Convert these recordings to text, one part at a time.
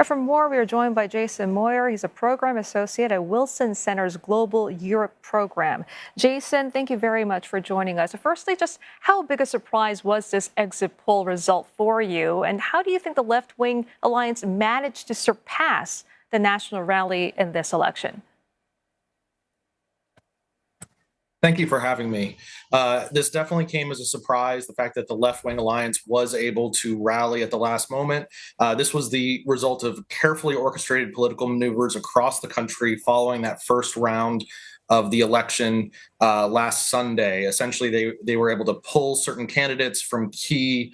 For more, we are joined by Jason Moyer. He's a program associate at Wilson Center's Global Europe program. Jason, thank you very much for joining us. Firstly, just how big a surprise was this exit poll result for you? And how do you think the left-wing alliance managed to surpass the national rally in this election? Thank you for having me. This definitely came as a surprise, the fact that the left-wing alliance was able to rally at the last moment. This was the result of carefully orchestrated political maneuvers across the country following that first round of the election last Sunday. Essentially, they were able to pull certain candidates from key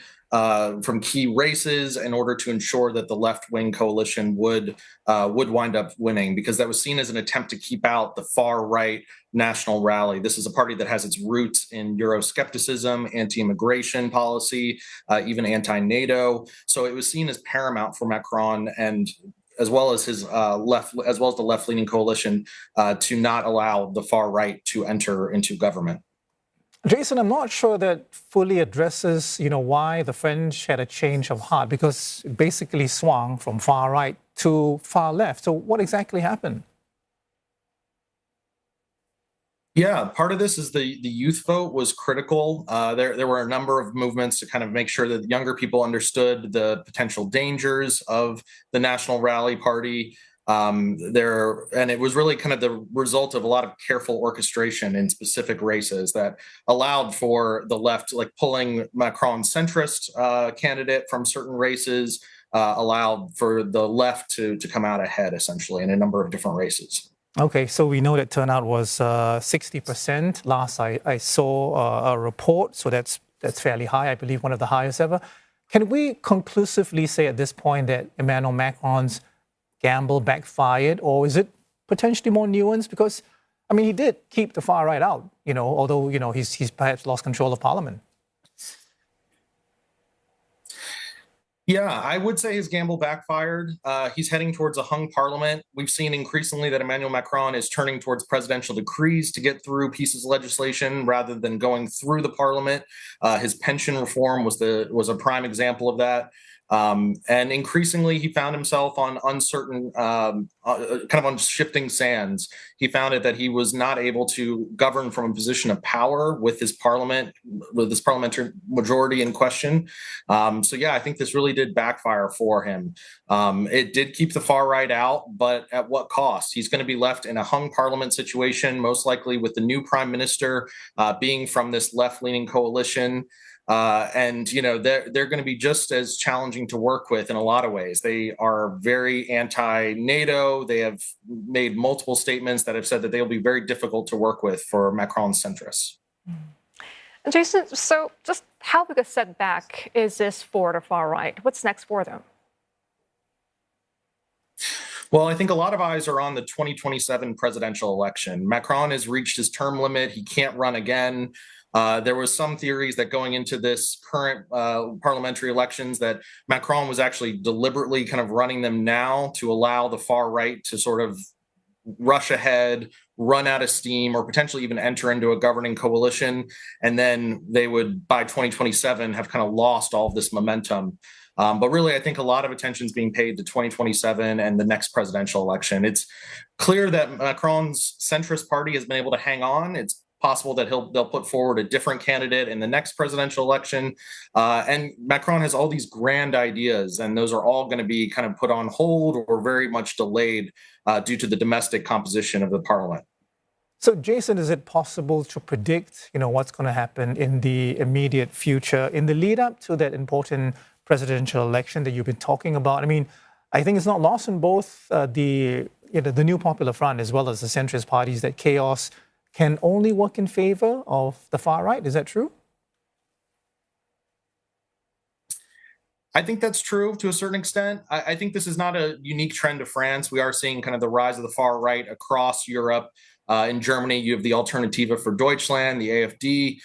races in order to ensure that the left-wing coalition would wind up winning, because that was seen as an attempt to keep out the far-right national rally. This is a party that has its roots in euroscepticism, anti-immigration policy, even anti-NATO. So it was seen as paramount for Macron and as well as his the left-leaning coalition to not allow the far right to enter into government. Jason, I'm not sure that fully addresses, why the French had a change of heart, because it basically swung from far right to far left. So what exactly happened? Yeah, part of this is the youth vote was critical. There were a number of movements to kind of make sure that younger people understood the potential dangers of the National Rally Party. And it was really kind of the result of a lot of careful orchestration in specific races that allowed for the left, like pulling Macron's centrist candidate from certain races, allowed for the left to come out ahead, essentially, in a number of different races. Okay, so we know that turnout was 60%. Last I saw a report, so that's fairly high, I believe one of the highest ever. Can we conclusively say at this point that Emmanuel Macron's gamble backfired, or is it potentially more nuanced? Because, I mean, he did keep the far right out, although, he's perhaps lost control of parliament. Yeah, I would say his gamble backfired. He's heading towards a hung parliament. We've seen increasingly that Emmanuel Macron is turning towards presidential decrees to get through pieces of legislation rather than going through the parliament. His pension reform was a prime example of that. And increasingly, he found himself on uncertain, kind of on shifting sands. He found it that he was not able to govern from a position of power with his parliamentary majority in question. So yeah, I think this really did backfire for him. It did keep the far right out, but at what cost? He's going to be left in a hung parliament situation, most likely with the new prime minister being from this left-leaning coalition. And they're going to be just as challenging to work with in a lot of ways. They are very anti-NATO. They have made multiple statements that have said that they'll be very difficult to work with for Macron's centrists. Jason, so just how big a setback is this for the far right? What's next for them? Well, I think a lot of eyes are on the 2027 presidential election. Macron has reached his term limit. He can't run again. There was some theories that going into this current parliamentary elections that Macron was actually deliberately kind of running them now to allow the far right to sort of rush ahead, run out of steam, or potentially even enter into a governing coalition. And then they would, by 2027, have kind of lost all of this momentum. But really, I think a lot of attention is being paid to 2027 and the next presidential election. It's clear that Macron's centrist party has been able to hang on. It's possible that they'll put forward a different candidate in the next presidential election. And Macron has all these grand ideas, and those are all going to be kind of put on hold or very much delayed due to the domestic composition of the parliament. So, Jason, is it possible to predict, what's going to happen in the immediate future in the lead up to that important presidential election that you've been talking about? I mean, I think it's not lost on both the New Popular Front as well as the centrist parties that chaos can only work in favor of the far right. Is that true? I think that's true to a certain extent. I think this is not a unique trend to France. We are seeing kind of the rise of the far right across Europe. In Germany, you have the Alternative for Deutschland, the AfD.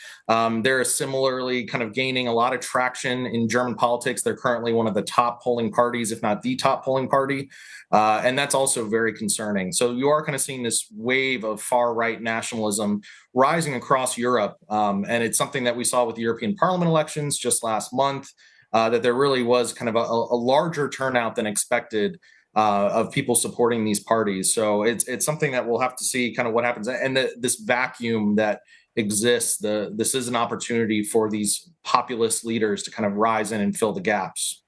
They're similarly kind of gaining a lot of traction in German politics. They're currently one of the top polling parties, if not the top polling party. And that's also very concerning. So you are kind of seeing this wave of far-right nationalism rising across Europe. And it's something that we saw with the European Parliament elections just last month. that there really was kind of a larger turnout than expected of people supporting these parties. So it's something that we'll have to see kind of what happens. And this vacuum that exists, this is an opportunity for these populist leaders to kind of rise in and fill the gaps.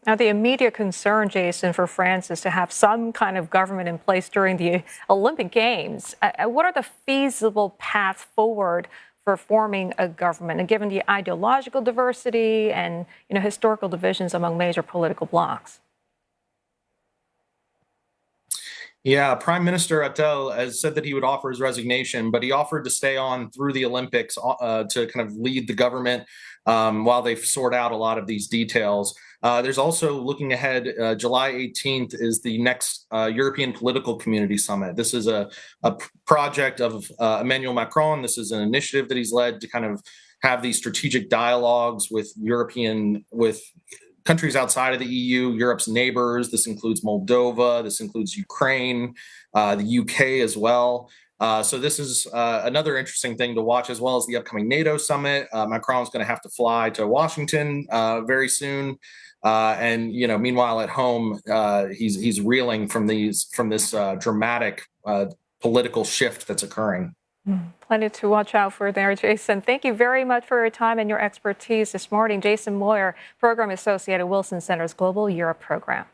Now, the immediate concern, Jason, for France is to have some kind of government in place during the Olympic Games. What are the feasible paths forward for forming a government, and given the ideological diversity and historical divisions among major political blocs? Yeah, Prime Minister Attal has said that he would offer his resignation, but he offered to stay on through the Olympics to kind of lead the government while they sort out a lot of these details. There's also, looking ahead, July 18th is the next European Political Community Summit. This is a project of Emmanuel Macron. This is an initiative that he's led to kind of have these strategic dialogues with countries outside of the EU, Europe's neighbors. This includes Moldova. This includes Ukraine, the UK as well. So this is another interesting thing to watch, as well as the upcoming NATO summit. Macron's going to have to fly to Washington very soon. And meanwhile at home, he's reeling from this dramatic political shift that's occurring. Plenty to watch out for there, Jason. Thank you very much for your time and your expertise this morning. Jason Moyer, Program Associate at Wilson Center's Global Europe Program.